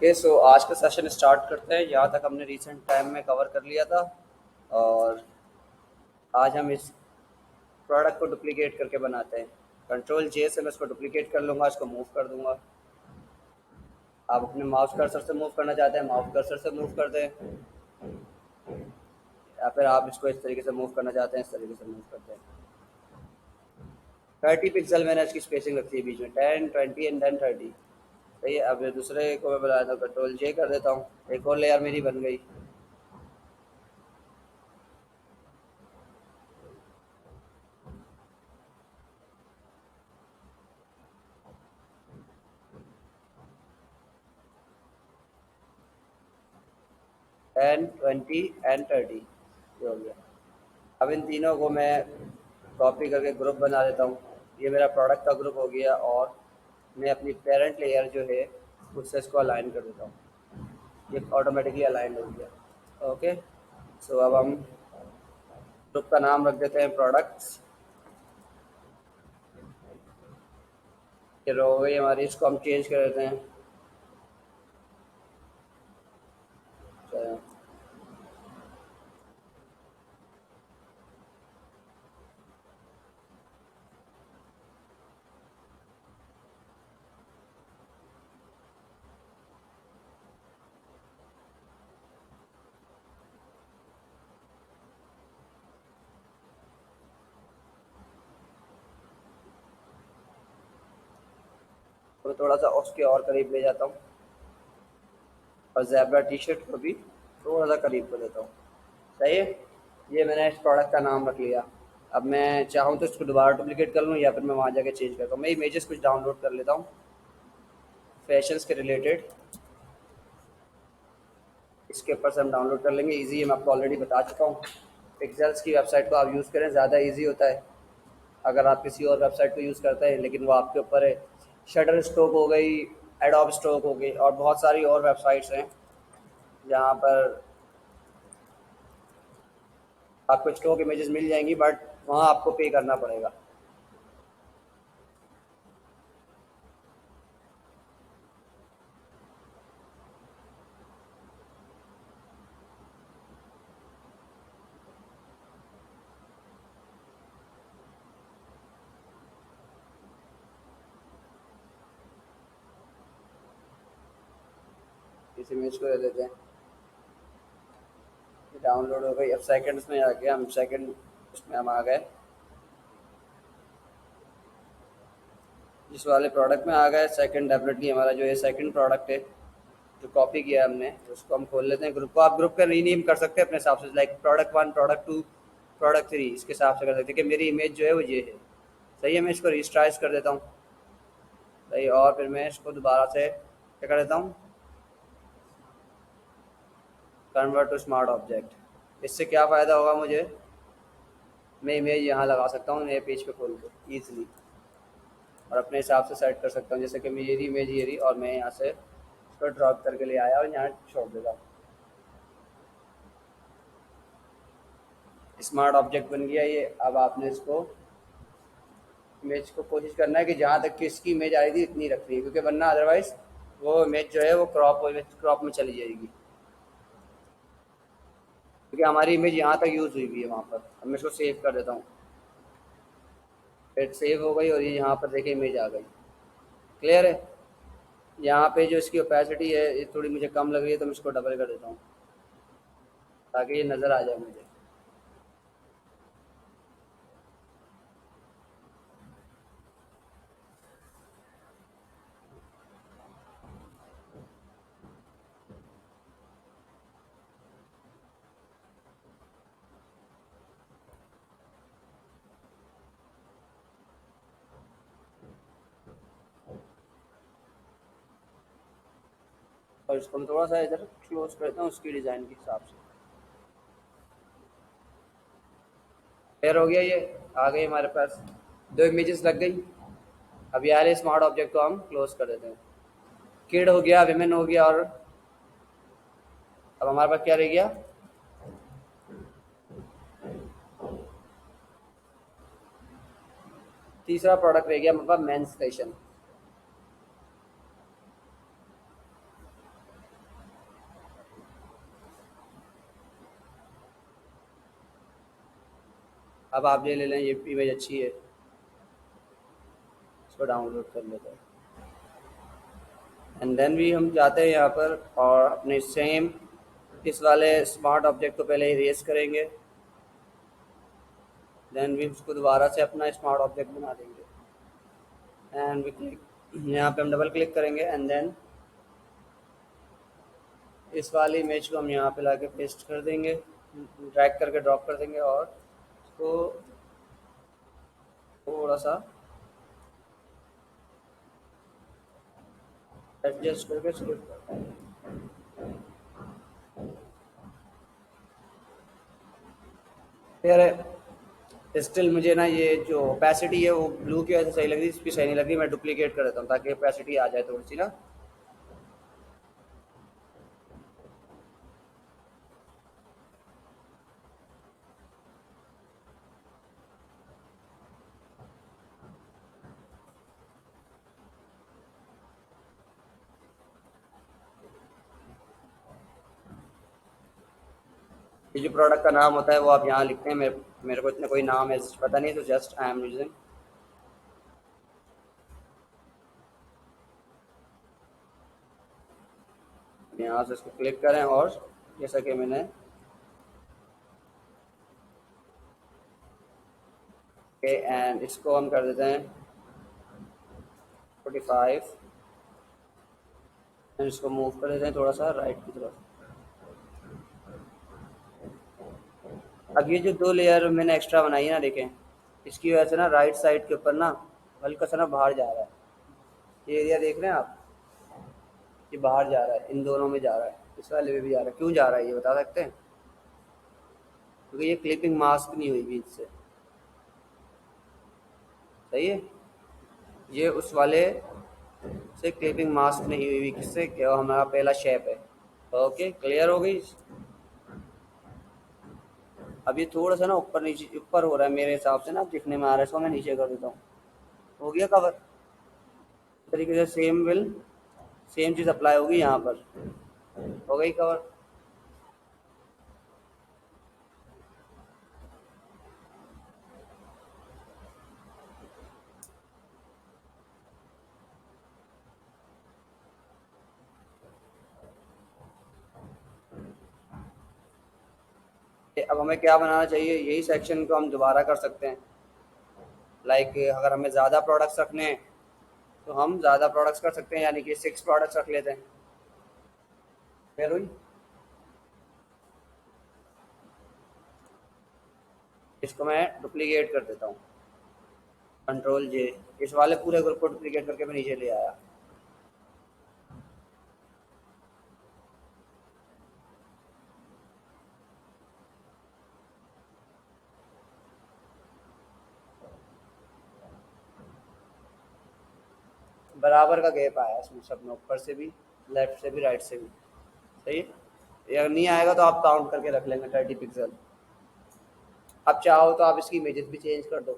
Okay, सो आज का session start करते हैं। यहाँ तक हमने रिसेंट टाइम में कवर कर लिया था। और आज हम इस प्रोडक्ट को डुप्लीकेट करके बनाते हैं। कंट्रोल जे से मैं इसको डुप्लीकेट कर लूँगा, इसको मूव कर दूंगा। आप अपने माउस कर्सर से मूव करना चाहते हैं, माउस कर्सर से मूव कर दें, या फिर आप इसको इस तरीके से मूव करना चाहते हैं, इस तरीके से मूव कर दें। 30 पिक्सल मैंने इसकी स्पेसिंग रखी है बीच में, 10, 20 एंड देन 30। सही है। अब ये दूसरे को मैं बनाता हूँ, कंट्रोल जे कर देता हूँ, एक और लेयर मेरी बन गई। 10, 20 एंड 30 ये हो गया। अब इन तीनों को मैं कॉपी करके ग्रुप बना देता हूँ। ये मेरा प्रोडक्ट का ग्रुप हो गया, और मैं अपनी पेरेंट लेयर जो है उससे इसको अलाइन कर देता हूँ। ये ऑटोमेटिकली अलाइन हो गया। ओके, सो अब हम ग्रुप का नाम रख देते हैं प्रोडक्ट्स। ये रो हो गई हमारी, इसको हम चेंज कर देते हैं। तो थोड़ा सा उसके और करीब ले जाता हूँ, और ज़ेब्रा टी शर्ट को भी थोड़ा सा करीब कर देता हूँ। सही है। ये मैंने इस प्रोडक्ट का नाम रख लिया। अब मैं चाहूँ तो इसको दोबारा डुप्लीकेट कर लूँ, या फिर मैं वहाँ जाके चेंज करता हूँ। मैं इमेजेस कुछ डाउनलोड कर लेता हूँ फैशंस के रिलेटेड। इसके ऊपर से हम डाउनलोड कर लेंगे। इजी है, मैं आपको ऑलरेडी बता चुका हूँ। पिक्सेल्स की वेबसाइट को आप यूज़ करें, ज़्यादा इजी होता है। अगर आप किसी और वेबसाइट को यूज़ करते हैं, लेकिन वो आपके ऊपर है। शटर स्टॉक हो गई, एडोब स्टॉक हो गई, और बहुत सारी और वेबसाइट्स हैं जहाँ पर आपको स्टॉक इमेजेस मिल जाएंगी, बट वहाँ आपको पे करना पड़ेगा। इस इमेज को दे देते हैं, डाउनलोड हो गई। अब सेकंड्स में आ गया, हम सेकंड उसमें हम आ गए, जिस वाले प्रोडक्ट में आ गए। सेकंड डेफिनेटली हमारा जो है सेकंड प्रोडक्ट है जो कॉपी किया हमने, उसको हम खोल लेते हैं। ग्रुप को आप ग्रुप का रीनेम कर सकते हैं अपने हिसाब से, लाइक प्रोडक्ट 1, प्रोडक्ट 2, प्रोडक्ट 3, इसके हिसाब से कर सकते हैं कि मेरी इमेज जो है वो ये है। सही है। मैं इसको रिस्ट्राइज कर देता हूँ। सही। और फिर मैं इसको दोबारा से क्या कर देता हूँ, कन्वर्ट टू स्मार्ट ऑब्जेक्ट। इससे क्या फ़ायदा होगा मुझे, मैं इमेज यहाँ लगा सकता हूँ नए पेज पे खोल के ईजिली, और अपने हिसाब से सेट कर सकता हूँ। जैसे कि मेरी इमेज ये रही, और मैं यहाँ से इसको ड्रॉप करके ले आया और यहाँ छोड़ देता हूँ। स्मार्ट ऑब्जेक्ट बन गया ये। अब आपने इसको इमेज को कोशिश करना है कि जहाँ तक कि इसकी इमेज आ रही थी इतनी रखनी है, क्योंकि वरना अदरवाइज वो इमेज जो है वो क्रॉप में चली जाएगी। क्योंकि हमारी इमेज यहाँ तक यूज़ हुई हुई है वहाँ पर। अब मैं इसको सेव कर देता हूँ। फिर सेव हो गई, और ये यहाँ पर देखिए इमेज आ गई। क्लियर है। यहाँ पे जो इसकी ओपेसिटी है ये थोड़ी मुझे कम लग रही है, तो मैं इसको डबल कर देता हूँ ताकि ये नज़र आ जाए मुझे। और इसको मैं थोड़ा सा इधर क्लोज करता हूँ उसकी डिज़ाइन के हिसाब से। क्लियर हो गया ये। आ गई हमारे पास दो इमेजेस लग गई। अब ये वाले स्मार्ट ऑब्जेक्ट को हम क्लोज कर देते हैं। किड हो गया, विमेन हो गया, और अब हमारे पास क्या रह गया, तीसरा प्रोडक्ट रह गया हमारे पास, मेंस फैशन। अब आप ये ले लें, ये इमेज अच्छी है, इसको डाउनलोड कर लेते हैं। एंड देन भी हम जाते हैं यहाँ पर और अपने सेम इस वाले स्मार्ट ऑब्जेक्ट को पहले इरेज करेंगे, देन भी उसको दोबारा से अपना स्मार्ट ऑब्जेक्ट बना देंगे। एंड वी क्लिक, यहाँ पे हम डबल क्लिक करेंगे एंड देन इस वाली इमेज को हम यहाँ पे लाके पेस्ट कर देंगे, ड्रैग करके ड्रॉप कर देंगे और इसको थोड़ा सा एडजस्ट करके स्किप कर देंगे। फिर स्टिल मुझे ना ये जो ओपेसिटी है वो ब्लू की वजह से सही लग रही है, इसकी सही नहीं लग रही, मैं डुप्लीकेट कर देता हूँ ताकि ओपेसिटी आ जाए थोड़ी सी ना। ये जो प्रोडक्ट का नाम होता है वो आप यहाँ लिखते हैं, मेरे को इतना कोई नाम है पता नहीं, तो जस्ट आई एम यूजिंग। यहाँ से इसको क्लिक करें और जैसा कि मैंने एंड इसको हम कर देते हैं 45 एंड इसको मूव कर देते हैं थोड़ा सा राइट की तरफ। अब ये जो दो लेयर मैंने एक्स्ट्रा बनाई है ना, देखें इसकी वजह से ना राइट साइड के ऊपर ना हल्का सा ना बाहर जा रहा है, ये एरिया देख रहे हैं आप, ये बाहर जा रहा है, इन दोनों में जा रहा है, इस वाले में भी जा रहा है। क्यों जा रहा है ये बता सकते हैं? क्योंकि ये क्लिपिंग मास्क नहीं हुई बीच से, सही है, ये उस वाले से क्लिपिंग मास्क नहीं हुई हुई, किससे, क्या हमारा पहला शेप है। ओके क्लियर हो गई। अब ये थोड़ा सा ना ऊपर नीचे ऊपर हो रहा है मेरे हिसाब से ना, दिखने में आ रहा है, इसको मैं नीचे कर देता हूँ। हो गया कवर। इस तरीके से सेम चीज़ अप्लाई होगी यहाँ पर। हो गई कवर। अब हमें क्या बनाना चाहिए, यही सेक्शन को हम दोबारा कर सकते हैं। लाइक अगर हमें ज़्यादा प्रोडक्ट्स रखने हैं तो हम ज़्यादा प्रोडक्ट्स कर सकते हैं, यानी कि 6 प्रोडक्ट्स रख लेते हैं। फिर हुई, इसको मैं डुप्लीकेट कर देता हूँ, कंट्रोल जे, इस वाले पूरे ग्रुप को डुप्लीकेट करके मैं नीचे ले आया। बराबर का गैप आया इसमें सब में, ऊपर से भी, लेफ्ट से भी, राइट से भी, सही है। ये अगर नहीं आएगा तो आप काउंट करके रख लेंगे 30 पिक्सल। आप चाहो तो आप इसकी इमेजेस भी चेंज कर दो,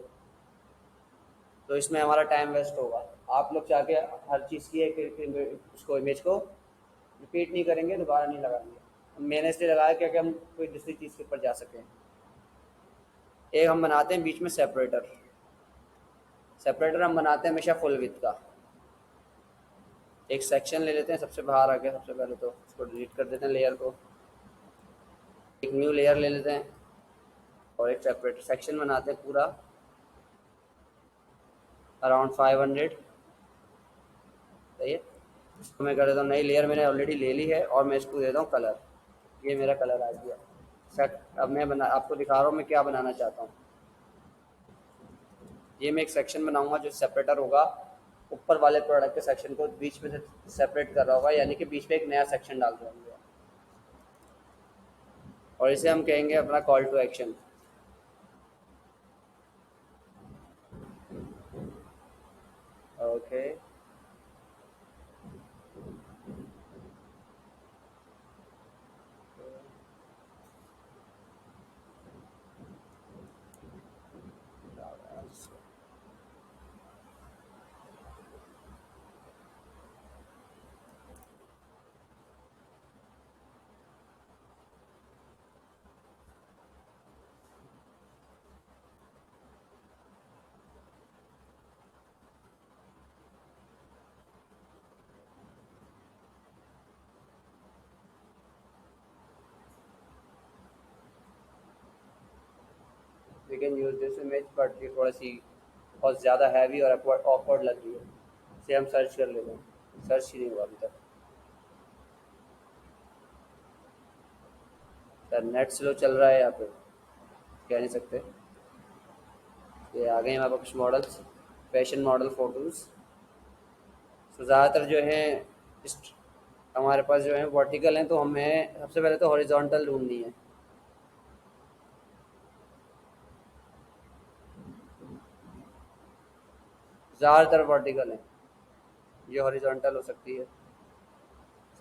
तो इसमें हमारा टाइम वेस्ट होगा। आप लोग चाह के हर चीज़ की उसको इमेज को रिपीट नहीं करेंगे, दोबारा नहीं लगाएंगे। मैंने इसलिए लगाया क्योंकि हम कोई दूसरी चीज़ के ऊपर जा सकें। एक हम बनाते हैं बीच में सेपरेटर, सेपरेटर हम बनाते हैं हमेशा फुल विड्थ का। एक सेक्शन ले लेते हैं, सबसे बाहर आके सबसे पहले तो उसको डिलीट कर देते हैं लेयर को, एक न्यू लेयर ले लेते हैं और एक सेपरेटर सेक्शन बनाते हैं पूरा अराउंड 500, सही है। इसको मैं कर देता हूँ नई लेयर, मैंने ऑलरेडी ले ली है और मैं इसको दे देता हूँ कलर। ये मेरा कलर आ गया सेट। अब मैं आपको दिखा रहा हूँ मैं क्या बनाना चाहता हूँ। ये मैं एक सेक्शन बनाऊंगा जो सेपरेटर होगा, ऊपर वाले प्रोडक्ट के सेक्शन को बीच में से सेपरेट कर रहा होगा, यानी कि बीच में एक नया सेक्शन डाल दूंगा और इसे हम कहेंगे अपना call to action. Okay, can use this image, but ये थोड़ी सी बहुत ज़्यादा हैवी और ऑकवर्ड लग रही है। इसे हम सर्च कर लेते हैं, सर्च ही नहीं हुआ अभी तक। सर नेट स्लो चल रहा है यहाँ पे, कह नहीं सकते। ये आ गए हमारे पास कुछ मॉडल्स, फैशन मॉडल फ़ोटोज़। तो ज़्यादातर जो है इस हमारे पास जो है वर्टिकल हैं, तो हमें सबसे पहले तो हॉरिजॉन्टल ढूंढनी है। ज़्यादातर वर्टिकल हैं, ये हॉरिजॉन्टल हो सकती है,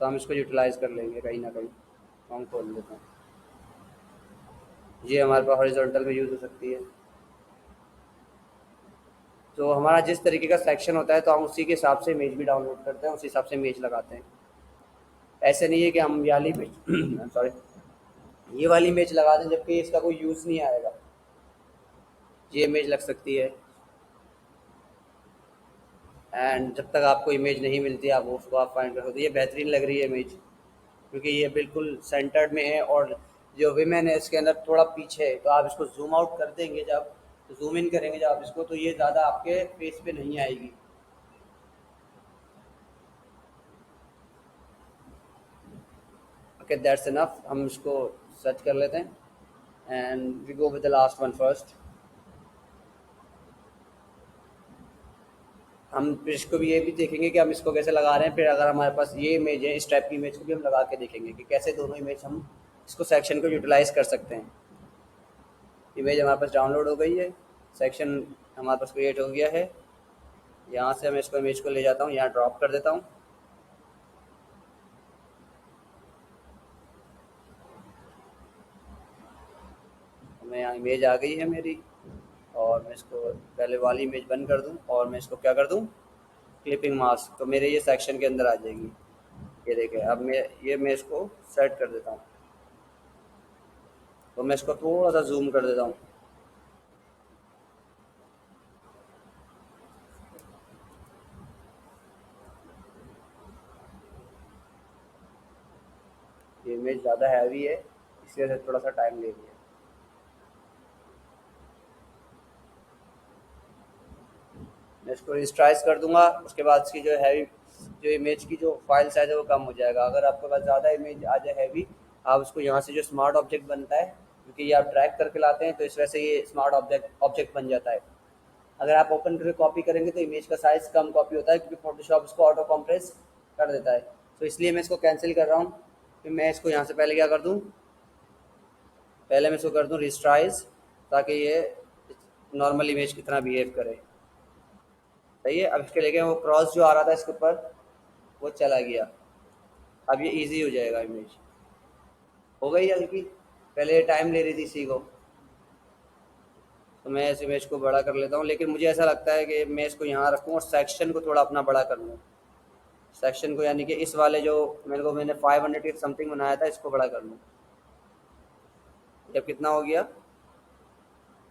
तो हम इसको यूटिलाइज़ कर लेंगे कहीं ना कहीं। तो हम खोल लेते हैं, ये हमारे पास हॉरिजॉन्टल में यूज़ हो सकती है। तो हमारा जिस तरीके का सेक्शन होता है तो हम उसी के हिसाब से इमेज भी डाउनलोड करते हैं, उसी हिसाब से इमेज लगाते हैं। ऐसे नहीं है कि हम ये वाली इमेज सॉरी, ये वाली इमेज लगा दें जबकि इसका कोई यूज़ नहीं आएगा। ये इमेज लग सकती है, एंड जब तक आपको इमेज नहीं मिलती आप उसको आप फाइंड कर सकते हो। ये बेहतरीन लग रही है इमेज, क्योंकि ये बिल्कुल सेंटर्ड में है और जो विमेन है इसके अंदर थोड़ा पीछे है। तो आप इसको जूम आउट कर देंगे जब, तो जूम इन करेंगे जब आप इसको, तो ये ज़्यादा आपके फेस पे नहीं आएगी। ओके दैट्स इनफ, हम इसको सर्च कर लेते हैं and we go with the last one first. हम फिर इसको भी ये भी देखेंगे कि हम इसको कैसे लगा रहे हैं, फिर अगर हमारे पास ये इमेज है इस टाइप की इमेज को भी हम लगा के देखेंगे कि कैसे दोनों इमेज हम इसको सेक्शन को यूटिलाइज कर सकते हैं। इमेज हमारे पास डाउनलोड हो गई है, सेक्शन हमारे पास क्रिएट हो गया है। यहाँ से मैं इसको इमेज को ले जाता हूँ, यहाँ ड्रॉप कर देता हूँ। मैं यहाँ इमेज आ गई है मेरी, और मैं इसको पहले वाली इमेज बंद कर दूँ और मैं इसको क्या कर दूँ, क्लिपिंग मास्क, तो मेरे ये सेक्शन के अंदर आ जाएगी। ये देखें, अब मैं इसको सेट कर देता हूँ। तो मैं इसको थोड़ा सा जूम कर देता हूँ। ये इमेज ज़्यादा हैवी है, इसलिए से थोड़ा सा टाइम ले रही है। मैं इसको रिस्ट्राइज कर दूंगा, उसके बाद इसकी जो हैवी जो इमेज की जो फाइल साइज है वो कम हो जाएगा। अगर आपके पास ज़्यादा इमेज आ जाए हैवी, आप उसको यहाँ से जो स्मार्ट ऑब्जेक्ट बनता है, क्योंकि ये आप ड्रैग करके लाते हैं तो इस वजह से ये स्मार्ट ऑब्जेक्ट ऑब्जेक्ट बन जाता है। अगर आप ओपन करके कॉपी करेंगे तो इमेज का साइज़ कम कॉपी होता है, क्योंकि फोटोशॉप इसको ऑटो कंप्रेस कर देता है। तो इसलिए मैं इसको कैंसिल कर रहा हूँ। फिर मैं इसको यहाँ से पहले क्या कर दूँ, पहले मैं इसको कर दूँ रिस्ट्राइज, ताकि ये नॉर्मल इमेज की तरह बिहेव करे। सही है, अब इसके लेके वो क्रॉस जो आ रहा था इसके ऊपर वो चला गया। अब ये इजी हो जाएगा इमेज। हो गई हल्की, पहले ये टाइम ले रही थी इसी को। तो मैं इस इमेज को बड़ा कर लेता हूँ, लेकिन मुझे ऐसा लगता है कि मैं इसको यहाँ रखूँ और सेक्शन को थोड़ा अपना बड़ा कर लूँ। सेक्शन को यानी कि इस वाले जो मैंने 500 के समथिंग बनाया था इसको बड़ा कर लूँ। जब कितना हो गया,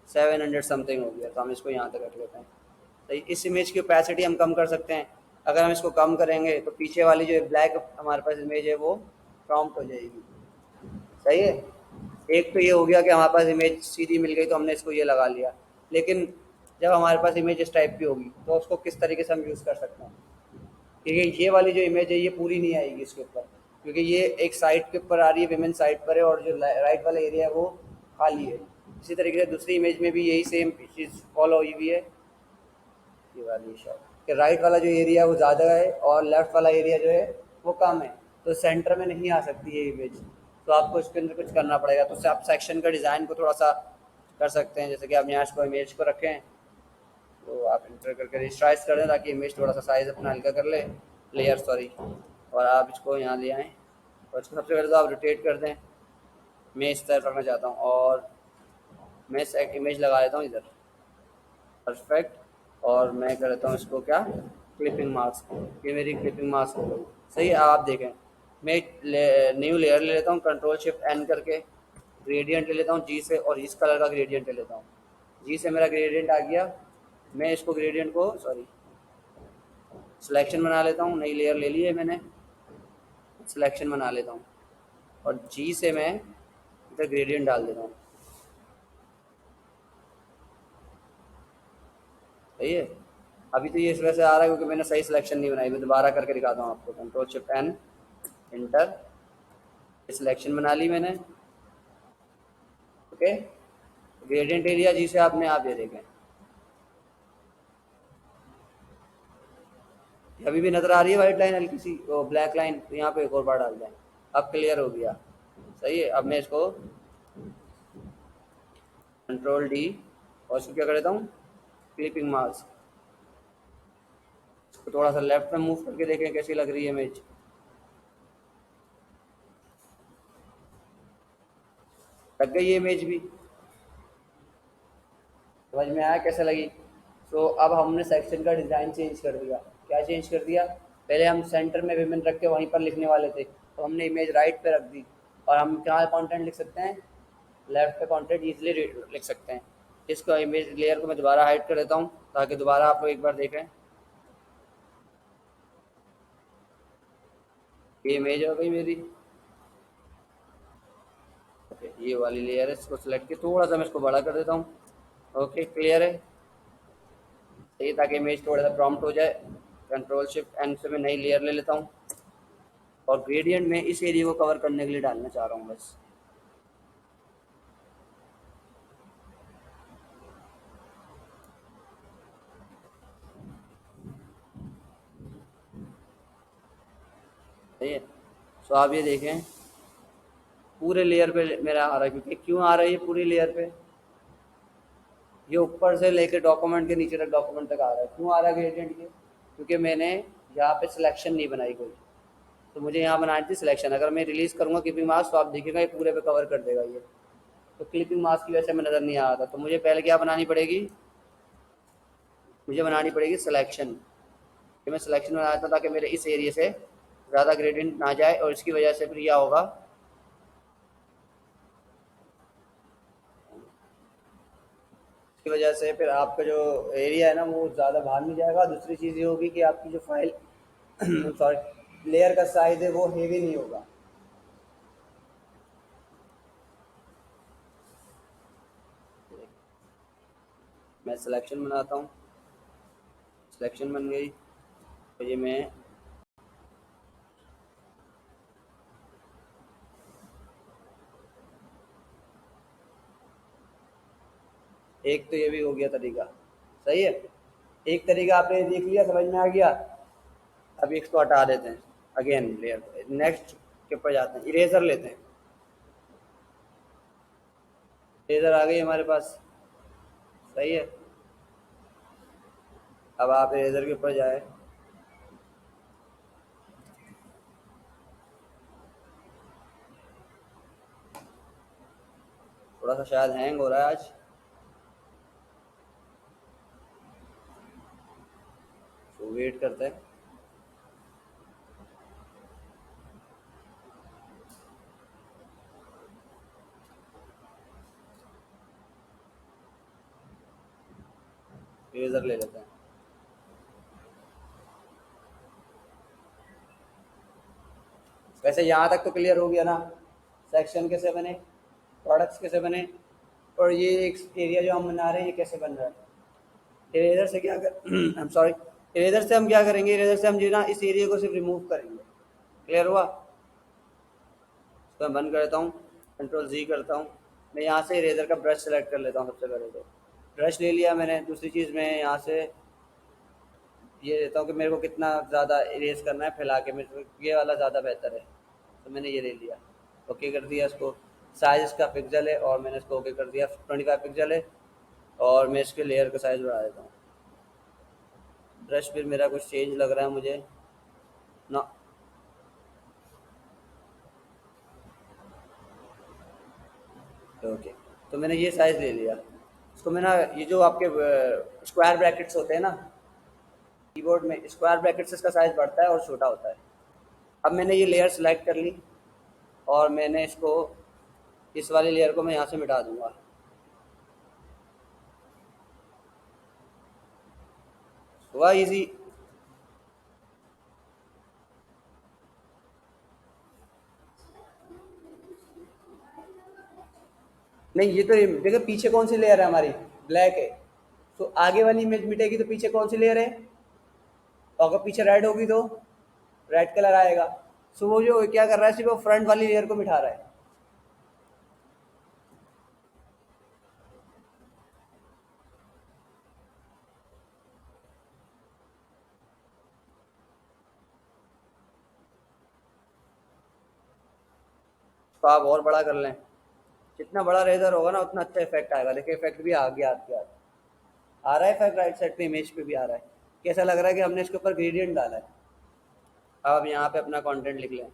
700 समथिंग हो गया, तो हम इसको यहाँ तक रख लेते हैं। तो इस इमेज की ओपेसिटी हम कम कर सकते हैं। अगर हम इसको कम करेंगे तो पीछे वाली जो ब्लैक हमारे पास इमेज है वो प्रॉम्प्ट हो जाएगी। सही है, एक तो ये हो गया कि हमारे पास इमेज सीधी मिल गई तो हमने इसको ये लगा लिया। लेकिन जब हमारे पास इमेज इस टाइप की होगी तो उसको किस तरीके से हम यूज़ कर सकते हैं, क्योंकि ये वाली जो इमेज है ये पूरी नहीं आएगी इसके ऊपर, क्योंकि ये एक साइड के ऊपर आ रही है, विमेन साइड पर है, और जो राइट वाला एरिया है वो खाली है। इसी तरीके से दूसरी इमेज में भी यही सेम चीज़ फॉलो हुई हुई है। ये वाली शॉट कि राइट वाला जो एरिया है वो ज़्यादा है और लेफ्ट वाला एरिया जो है वो कम है, तो सेंटर में नहीं आ सकती ये इमेज। तो आपको इसके अंदर कुछ करना पड़ेगा। तो उससे आप सेक्शन का डिज़ाइन को थोड़ा सा कर सकते हैं, जैसे कि आप यहाँ इसको इमेज को रखें, तो आप इंटर करके रिस्ट्राइज कर दें ताकि इमेज थोड़ा सा साइज़ अपना हल्का कर ले, लेयर सॉरी, और आप इसको यहाँ ले आएँ और इसको सबसे पहले तो आप रोटेट कर दें। मैं इस तरफ रखना चाहता हूँ और मैं एक इमेज लगा लेता हूँ इधर, परफेक्ट। और मैं कर लेता हूँ इसको क्या, क्लिपिंग मास्क। ये मेरी क्लिपिंग मास्क हो गई। सही है, आप देखें, मैं न्यू लेयर ले लेता हूँ, कंट्रोल शिफ्ट एन करके ग्रेडियंट ले लेता हूँ जी से, और इस कलर का ग्रेडियंट ले लेता हूँ। जी से मेरा ग्रेडियंट आ गया। मैं इसको ग्रेडियंट को सॉरी सिलेक्शन बना लेता हूँ, नई लेयर ले ली है मैंने, सिलेक्शन बना लेता हूँ और जी से मैं इधर ग्रेडियंट डाल देता हूँ। सही है। अभी तो ये इस वजह से आ रहा है क्योंकि मैंने सही सिलेक्शन नहीं बनाई। मैं दोबारा करके दिखाता हूँ आपको। Control shift N, enter, selection बना ली मैंने। ओके, ग्रेडियंट एरिया जिसे आपने आप ये देखें, अभी भी नजर आ रही है वाइट लाइन हल्की सी, वो ब्लैक लाइन, तो यहाँ पे एक और बार डाल दें। अब क्लियर हो गया। सही है। अब मैं इसको कंट्रोल डी और इसको क्या कर देता हूँ, क्लिपिंग मास्क। इसको थोड़ा सा लेफ्ट में मूव करके देखें कैसी लग रही है इमेज। लग गई ये इमेज भी, समझ में आया कैसे लगी। तो अब हमने सेक्शन का डिज़ाइन चेंज कर दिया। क्या चेंज कर दिया, पहले हम सेंटर में विमेन रख के वहीं पर लिखने वाले थे, तो हमने इमेज राइट पे रख दी। और हम क्या कंटेंट लिख सकते हैं, लेफ्ट पे कंटेंट इजीली लिख सकते हैं। इसको इमेज लेयर को मैं दोबारा हाइड कर देता हूँ ताकि दोबारा आप लोग एक बार देखें। ये इमेज हो गई मेरी। ओके, ये वाली लेयर है, इसको सेलेक्ट किया, थोड़ा सा मैं इसको बड़ा कर देता हूँ। ओके, क्लियर है। सही, ताकि इमेज थोड़ा सा प्रॉम्प्ट हो जाए। कंट्रोल शिफ्ट एन से मैं नई लेयर ले लेता हूँ और ग्रेडियंट में इस एरिया को कवर करने के लिए डालना चाह रहा हूँ बस। सही है। तो आप ये देखें पूरे लेयर पे मेरा आ रहा है, क्योंकि क्यों आ रहा है ये पूरी लेयर पे, ये ऊपर से लेकर डॉक्यूमेंट के नीचे तक, डॉक्यूमेंट तक आ रहा है। क्यों आ रहा है ग्रेडियंट ये, क्योंकि मैंने यहाँ पे सिलेक्शन नहीं बनाई कोई, तो मुझे यहाँ बनानी थी सिलेक्शन। अगर मैं रिलीज करूँगा क्लिपिंग मास्क तो आप देखिएगा ये पूरे पे कवर कर देगा ये। तो क्लिपिंग मास्क की वजह से मैं नज़र नहीं आ रहा था, तो मुझे पहले क्या बनानी पड़ेगी, मुझे बनानी पड़ेगी सिलेक्शन। कि मैं सिलेक्शन बनाया था ताकि मेरे इस एरिया से ज़्यादा ग्रेडियंट ना जाए, और इसकी वजह से फिर यह होगा, इसकी वजह से फिर आपका जो एरिया है ना वो ज़्यादा बाहर नहीं जाएगा। दूसरी चीज़ ये होगी कि आपकी जो फाइल सॉरी लेयर का साइज़ है वो हेवी नहीं होगा। मैं सिलेक्शन बनाता हूँ, सिलेक्शन बन गई। तो ये मैं एक तो ये भी हो गया तरीका। सही है, एक तरीका आपने देख लिया, समझ में आ गया। अब इसको हटा देते हैं, अगेन लेयर नेक्स्ट के ऊपर जाते हैं, इरेजर लेते हैं। इरेजर आ गई हमारे पास। सही है। अब आप इरेजर के ऊपर जाए, थोड़ा सा शायद हैंग हो रहा है आज, तो वेट करते हैं। इरेजर ले लेते हैं। वैसे यहाँ तक तो क्लियर हो गया ना, सेक्शन कैसे बने, प्रोडक्ट्स कैसे बने, और ये एक एरिया जो हम बना रहे हैं ये कैसे बन रहा है। इरेजर से क्या कर आई एम सॉरी, इरेजर से हम क्या करेंगे, इरेजर से हम जो है ना इस एरिया को सिर्फ रिमूव करेंगे। क्लियर हुआ। इसको मैं बंद कर देता हूँ, कंट्रोल जी करता हूँ। मैं यहाँ से इरेजर का ब्रश सेलेक्ट कर लेता हूँ सबसे पहले। तो ब्रश ले लिया मैंने। दूसरी चीज़ मैं यहाँ से ये देता हूँ कि मेरे को कितना ज़्यादा इरेज करना है फैला के, मेरे को ये वाला ज़्यादा बेहतर है, तो मैंने ये ले लिया। ओके कर दिया इसको। साइज़ इसका पिक्सल है और मैंने इसको ओके कर दिया, 25 पिक्सल है। और मैं इसके लेयर का साइज़ बढ़ा देता हूँ। ब्रश फिर मेरा कुछ चेंज लग रहा है मुझे ना। ओके, तो मैंने ये साइज़ ले लिया। इसको मैं ना, ये जो आपके स्क्वायर ब्रैकेट्स होते हैं ना कीबोर्ड में, स्क्वायर ब्रैकेट से इसका साइज़ बढ़ता है और छोटा होता है। अब मैंने ये लेयर सेलेक्ट कर ली और मैंने इसको, इस वाली लेयर को मैं यहाँ से मिटा दूंगा। हुआ इजी। नहीं, ये तो देखो पीछे कौन सी लेयर है हमारी, ब्लैक है। तो आगे वाली इमेज मिटेगी तो पीछे कौन सी लेयर है, और अगर पीछे रेड होगी तो रेड कलर आएगा। सो वो जो क्या कर रहा है, सिर्फ वो फ्रंट वाली लेयर को मिटा रहा है। तो आप और बड़ा कर लें, जितना बड़ा रेजर होगा ना उतना अच्छा इफेक्ट आएगा। देखिए इफेक्ट भी आ गया आपके हाथ, आ रहा है इफेक्ट, राइट साइड पे इमेज पे भी आ रहा है। कैसा लग रहा है कि हमने इसके ऊपर ग्रेडियंट डाला है। अब आप यहाँ पे अपना कंटेंट लिख लें।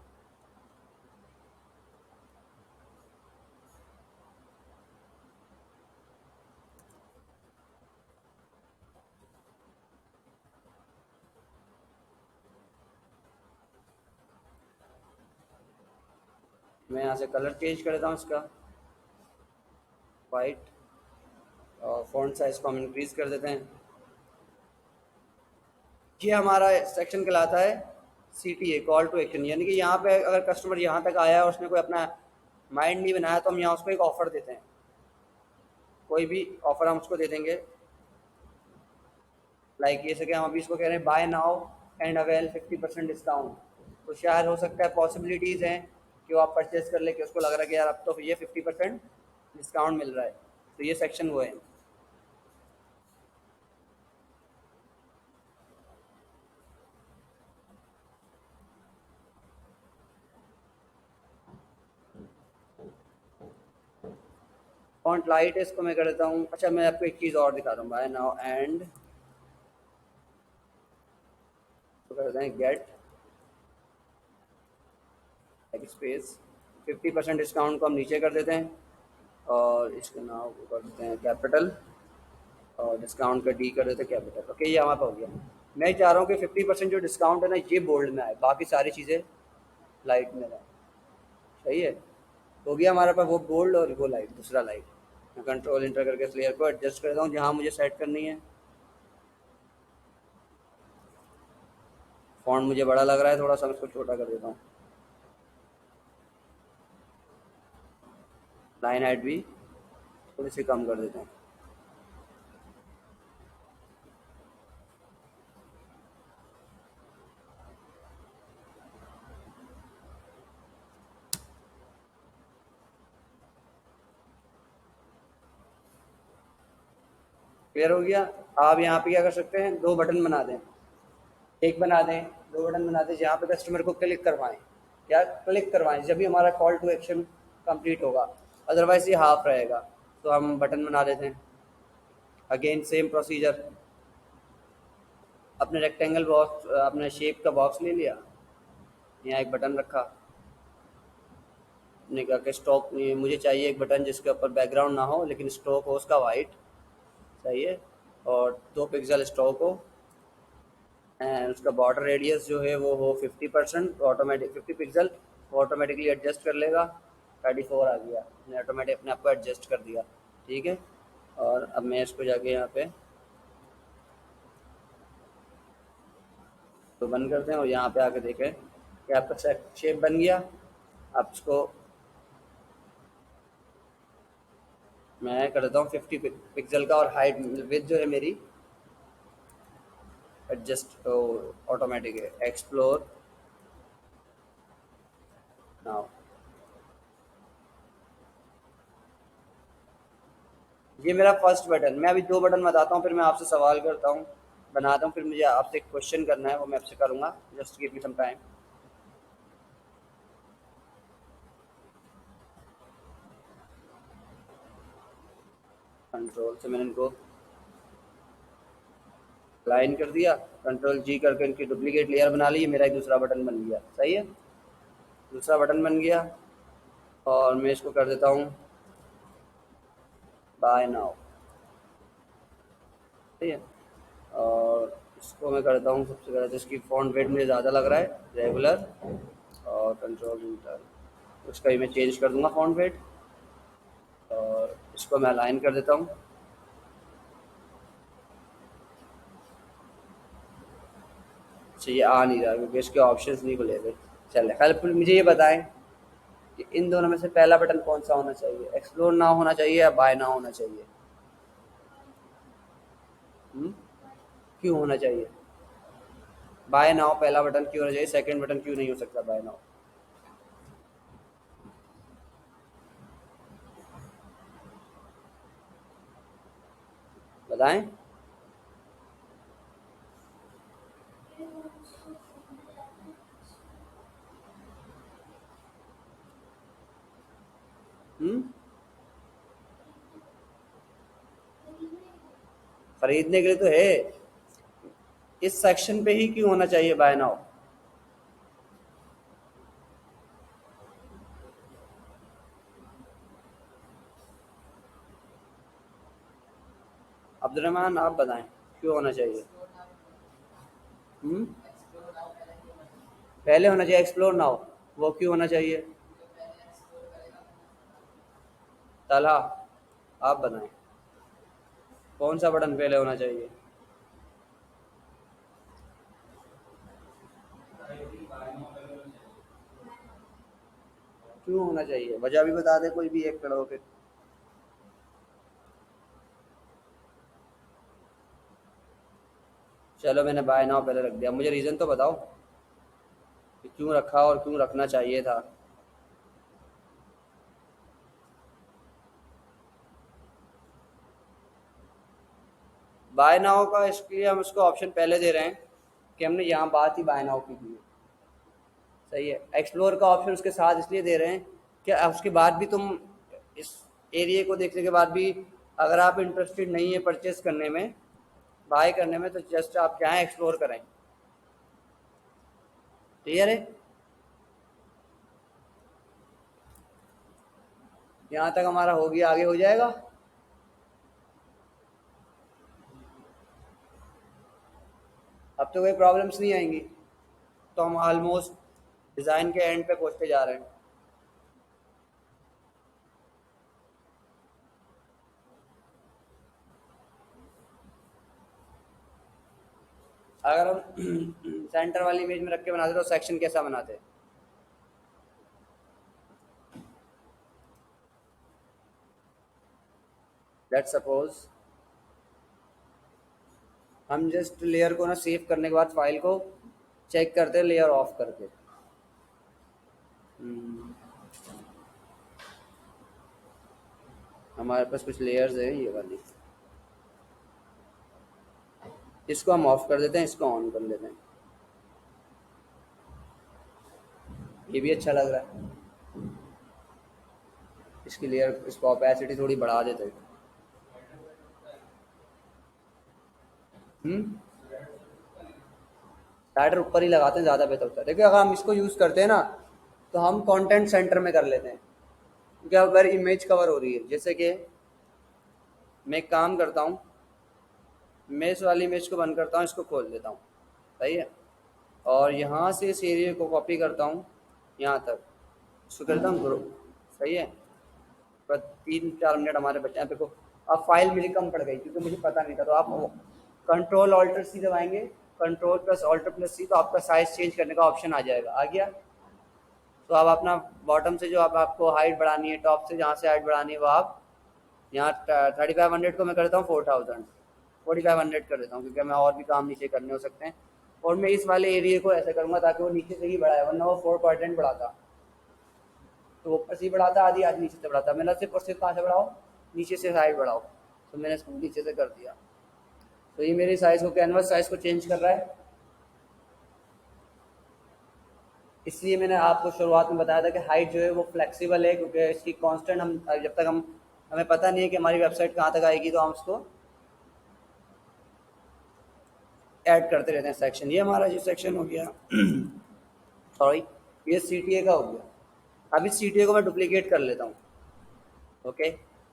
मैं यहाँ से कलर चेंज कर देता हूँ इसका, वाइट, और फॉन्ट साइज को हम इंक्रीज कर देते हैं। ये हमारा सेक्शन कहलाता है CTA, कॉल टू एक्शन। यानी कि यहाँ पे अगर कस्टमर यहाँ तक आया है, उसने कोई अपना माइंड नहीं बनाया, तो हम यहाँ उसको एक ऑफर देते हैं। कोई भी ऑफर हम उसको दे देंगे, लाइक ये से कि हम अभी इसको कह रहे हैं buy now and avail 50% discount. तो शायद हो सकता है, पॉसिबिलिटीज़ हैं कि वो आप परचेज कर ले, कि उसको लग रहा है कि यार अब तो ये 50% डिस्काउंट मिल रहा है। तो ये सेक्शन वो है। फॉन्ट लाइट है, इसको मैं कर देता हूँ। अच्छा, मैं आपको एक चीज़ और दिखा दूँ, बाय नाउ एंड, तो कर देते हैं गेट एक स्पेस 50% डिस्काउंट को हम नीचे कर देते हैं, और इसका नाम वो कर देते हैं कैपिटल, और डिस्काउंट का डी कर देते हैं कैपिटल। ओके, ये हमारा हो गया। मैं चाह रहा हूँ कि 50% जो डिस्काउंट है ना, ये बोल्ड में आए, बाकी सारी चीज़ें लाइट में रहें। सही है, हो गया हमारे पास वो बोल्ड और वो लाइट, दूसरा लाइट। मैं कंट्रोल इंटर करके इस लेयर को एडजस्ट करता हूँ जहाँ मुझे सेट करनी है। फॉन्ट मुझे बड़ा लग रहा है, थोड़ा सा मैं इसको छोटा कर देता हूँ। लाइन हाइट भी थोड़ी सी कम कर देते हैं। क्लियर हो गया। आप यहाँ पे क्या कर सकते हैं, दो बटन बना दें, एक बना दें, दो बटन बना दें, जहाँ पे कस्टमर को क्लिक करवाएं। क्या क्लिक करवाएं, जब भी हमारा कॉल टू एक्शन कंप्लीट होगा, अदरवाइज ये हाफ रहेगा। तो हम बटन बना देते हैं। अगेन सेम प्रोसीजर, अपने रेक्टेंगल बॉक्स, अपने शेप का बॉक्स ले लिया, यहाँ एक बटन रखा, ने कहा कि स्टॉक मुझे चाहिए एक बटन जिसके ऊपर बैकग्राउंड ना हो, लेकिन स्टॉक हो उसका वाइट। सही है, और 2 पिक्सल स्टॉक हो, एंड उसका बॉर्डर रेडियस जो है वो हो 50%, ऑटोमेटिक 50 पिक्सल, वो ऑटोमेटिकली एडजस्ट कर लेगा। 34 आ गया, मैंने ऑटोमेटिक अपने आप को एडजस्ट कर दिया। ठीक है, और अब मैं इसको जाके यहाँ पे तो बंद करते हैं, और यहाँ पे आके देखें कि आपका शेप बन गया। आप इसको मैं कर देता हूँ 50 पिक्सल का, और हाइट विथ जो है मेरी एडजस्ट ऑटोमेटिक है। एक्सप्लोर नाउ, ये मेरा फर्स्ट बटन। मैं अभी दो बटन बताता हूँ, फिर मैं आपसे सवाल करता हूँ, बनाता हूँ, फिर मुझे आपसे एक क्वेश्चन करना है, वो मैं आपसे करूँगा। Just give me some time. Control से मैंने इनको लाइन कर दिया, कंट्रोल जी करके इनकी डुप्लीकेट लेयर बना ली, मेरा एक दूसरा बटन बन गया। सही है, दूसरा बटन बन गया, और मैं इसको कर देता हूँ बाय नाउ। ठीक है, और इसको मैं करता हूँ सबसे पहले तो इसकी फॉन्ट वेट मुझे ज़्यादा लग रहा है, रेगुलर, और कंट्रोल इंटर, उसका ही मैं चेंज कर दूंगा फॉन्ट वेट, और इसको मैं अलाइन कर देता हूँ। अच्छा, ये आ नहीं रहा क्योंकि इसके ऑप्शंस नहीं खुले हुए। चले, खैर मुझे ये बताएं कि इन दोनों में से पहला बटन कौन सा होना चाहिए, एक्सप्लोर ना होना चाहिए या बाय ना होना चाहिए। हम्म? क्यों होना चाहिए? बाय नाउ पहला बटन क्यों होना चाहिए, सेकंड बटन क्यों नहीं हो सकता बाय नाउ? बताएं। हम्म? खरीदने के लिए तो है। इस सेक्शन पे ही क्यों होना चाहिए बाय नाउ? अब्दुलरहमान आप बताएं, क्यों होना चाहिए? हम्म? पहले होना चाहिए एक्सप्लोर नाउ, वो क्यों होना चाहिए? तला आप बताएं, कौन सा बटन पहले होना चाहिए? क्यों होना चाहिए, वजह भी बता दे कोई भी एक खड़ा होके। चलो मैंने बाय नाउ पहले रख दिया, मुझे रीज़न तो बताओ कि क्यों रखा और क्यों रखना चाहिए था। बाय नाउ का इसलिए हम उसको ऑप्शन पहले दे रहे हैं कि हमने यहाँ बात ही बाय नाउ की थी। सही है। एक्सप्लोर का ऑप्शन उसके साथ इसलिए दे रहे हैं कि उसके बाद भी तुम इस एरिया को देखने के बाद भी अगर आप इंटरेस्टेड नहीं है परचेस करने में, बाय करने में, तो जस्ट आप क्या है एक्सप्लोर करें। क्लियर है? यहाँ तक हमारा हो गया, आगे हो जाएगा। अब तो कोई प्रॉब्लम्स नहीं आएंगी। तो हम ऑलमोस्ट डिज़ाइन के एंड पे पहुँचते जा रहे हैं। अगर हम सेंटर वाली इमेज में रख के बनाते तो सेक्शन कैसा बनाते? लेट्स सपोज हम जस्ट लेयर को ना सेव करने के बाद फाइल को चेक करते हैं लेयर ऑफ करके। हम्म, हमारे पास कुछ लेयर्स है ये वाली, इसको हम ऑफ कर देते हैं, इसको ऑन कर लेते हैं। ये भी अच्छा लग रहा है। इसकी लेयर, इसको ऑपेसिटी थोड़ी बढ़ा देते हैं। हम्म? स्लाइडर ऊपर ही लगाते हैं, ज़्यादा बेहतर होता है। देखिए अगर हम इसको यूज़ करते हैं ना, तो हम कंटेंट सेंटर में कर लेते हैं, क्योंकि अगर इमेज कवर हो रही है, जैसे कि मैं एक काम करता हूँ, मैं इस वाली इमेज को बंद करता हूँ, इसको खोल देता हूँ। सही है। और यहाँ से इस एरिया को कॉपी करता हूँ यहाँ तक, इसको करता हूँ ग्रुप। सही है। पर 3-4 मिनट हमारे बच्चे हैं। देखो अब फाइल मेरी कम पड़ गई क्योंकि मुझे पता नहीं था, तो आप कंट्रोल ऑल्टर सी दबाएंगे, कंट्रोल प्लस ऑल्टर प्लस सी, तो आपका साइज चेंज करने का ऑप्शन आ जाएगा। आ गया? तो आप अपना बॉटम से जो आपको हाइट बढ़ानी है, टॉप से जहाँ से हाइट बढ़ानी है, वो आप यहाँ 3500 को मैं करता हूँ 4000, 4500 कर देता हूँ, क्योंकि मैं और भी काम नीचे करने हो सकते हैं। और मैं इस वाले एरिया को ऐसे करूँगा ताकि वो नीचे से ही बढ़ाए, वरना वो 4% बढ़ाता, तो वो ऊपर से ही बढ़ाता, आधी आधी नीचे से बढ़ाता। मैंने सिर्फ और सिर्फ कहाँ से बढ़ाओ, नीचे से साइड बढ़ाओ, तो मैंने इसको नीचे से कर दिया। तो ये मेरी साइज़ को, कैनवस साइज़ को चेंज कर रहा है। इसलिए मैंने आपको शुरुआत में बताया था कि हाइट जो है वो फ्लेक्सिबल है, क्योंकि इसकी कांस्टेंट हम जब तक हम हमें पता नहीं है कि हमारी वेबसाइट कहाँ तक आएगी, तो हम उसको ऐड करते रहते हैं सेक्शन। ये हमारा जो सेक्शन हो गया सॉरी, ये CTA का हो गया। अब इस CTA को मैं डुप्लीकेट कर लेता हूँ। ओके।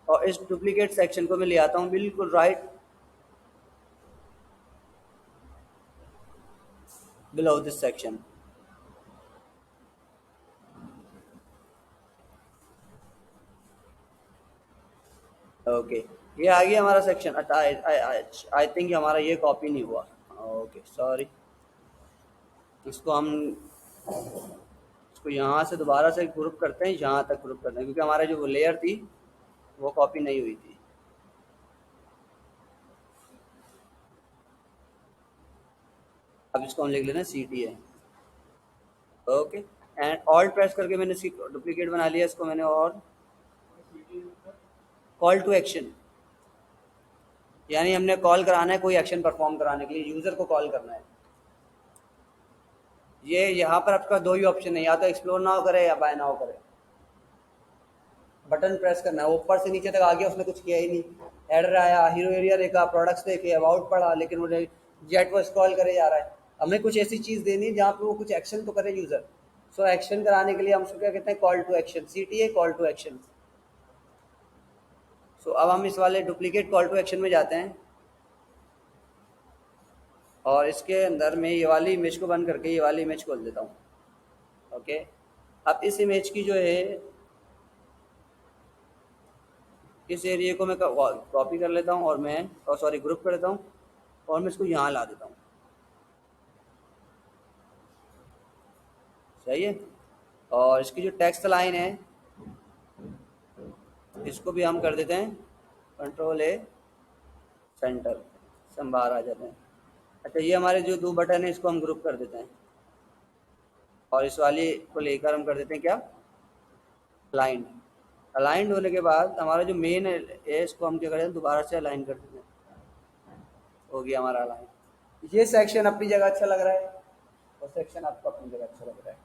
और इस डुप्लीकेट सेक्शन को मैं ले आता हूँ बिल्कुल right below this section. Okay. ये आ गया हमारा सेक्शन। आई थिंक हमारा ये कॉपी नहीं हुआ। Okay sorry. इसको हम इसको यहाँ से दोबारा से ग्रुप करते हैं, यहाँ तक ग्रुप करते हैं, क्योंकि हमारा जो वो लेयर थी वो कॉपी नहीं हुई थी। अब इसको हम लिख लेना CTA। Okay, and alt press करके मैंने इसकी डुप्लीकेट बना लिया इसको मैंने। और कॉल टू एक्शन, यानी हमने कॉल कराना है कोई एक्शन परफॉर्म कराने के लिए, यूज़र को कॉल करना है। ये यहाँ पर आपका दो ही ऑप्शन है, या तो एक्सप्लोर नाउ करे या बाय नाउ करे। बटन प्रेस करना है, ऊपर से नीचे तक आ गया, उसने कुछ किया ही नहीं। हेडर आया, हीरो एरिया देखा, प्रोडक्ट्स देखे, अबाउट पढ़ा, लेकिन वो जेट को स्क्रॉल करे जा रहा है। हमें कुछ ऐसी चीज़ देनी है जहाँ पे वो कुछ एक्शन तो करे यूज़र। सो एक्शन कराने के लिए हम उसको क्या कहते हैं, call to action, CTA call to action. So अब हम इस वाले डुप्लीकेट कॉल टू एक्शन में जाते हैं, और इसके अंदर मैं ये वाली इमेज को बंद करके ये वाली इमेज खोल देता हूँ। ओके, अब इस इमेज की जो है, इस एरिया को मैं कॉपी कर लेता हूँ, और मैं सॉरी ग्रुप कर लेता हूँ, और मैं इसको यहाँ ला देता हूँ। सही है। और इसकी जो टेक्स्ट लाइन है, इसको भी हम कर देते हैं Ctrl+A सेंटर, से हम बाहर आ जाते हैं। अच्छा, ये हमारे जो दो बटन है इसको हम ग्रुप कर देते हैं, और इस वाली को लेकर हम कर देते हैं क्या, अलाइंड। अलाइंड होने के बाद हमारा जो मेन है इसको हम क्या करें, दोबारा से अलाइन कर देते हैं। हो गया हमारा अलाइन। ये सेक्शन अपनी जगह अच्छा लग रहा है, और सेक्शन आपको अपनी जगह अच्छा लग रहा है।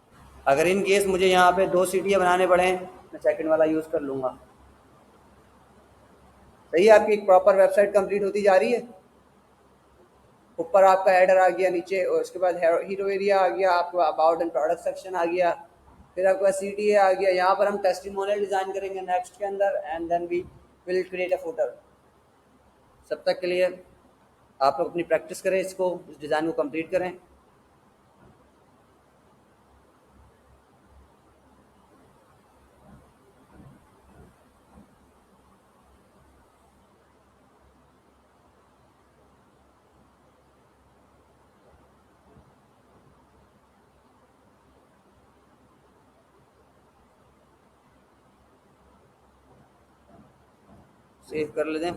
अगर इन केस मुझे यहाँ पे 2 सीटियाँ बनाने पड़े, मैं सेकंड वाला यूज़ कर लूँगा। सही है, आपकी एक प्रॉपर वेबसाइट कंप्लीट होती जा रही है। ऊपर आपका हेडर आ गया, नीचे और उसके बाद हीरो एरिया आ गया, आपका अबाउट एंड प्रोडक्ट सेक्शन आ गया, फिर आपका CTA आ गया। यहाँ पर हम टेस्टिमोनियल डिज़ाइन करेंगे नेक्स्ट के अंदर, and then we will create a footer. सब तक के लिए आप लोग अपनी प्रैक्टिस करें, इसको, इस डिज़ाइन को कंप्लीट करें। सेव कर लेते हैं।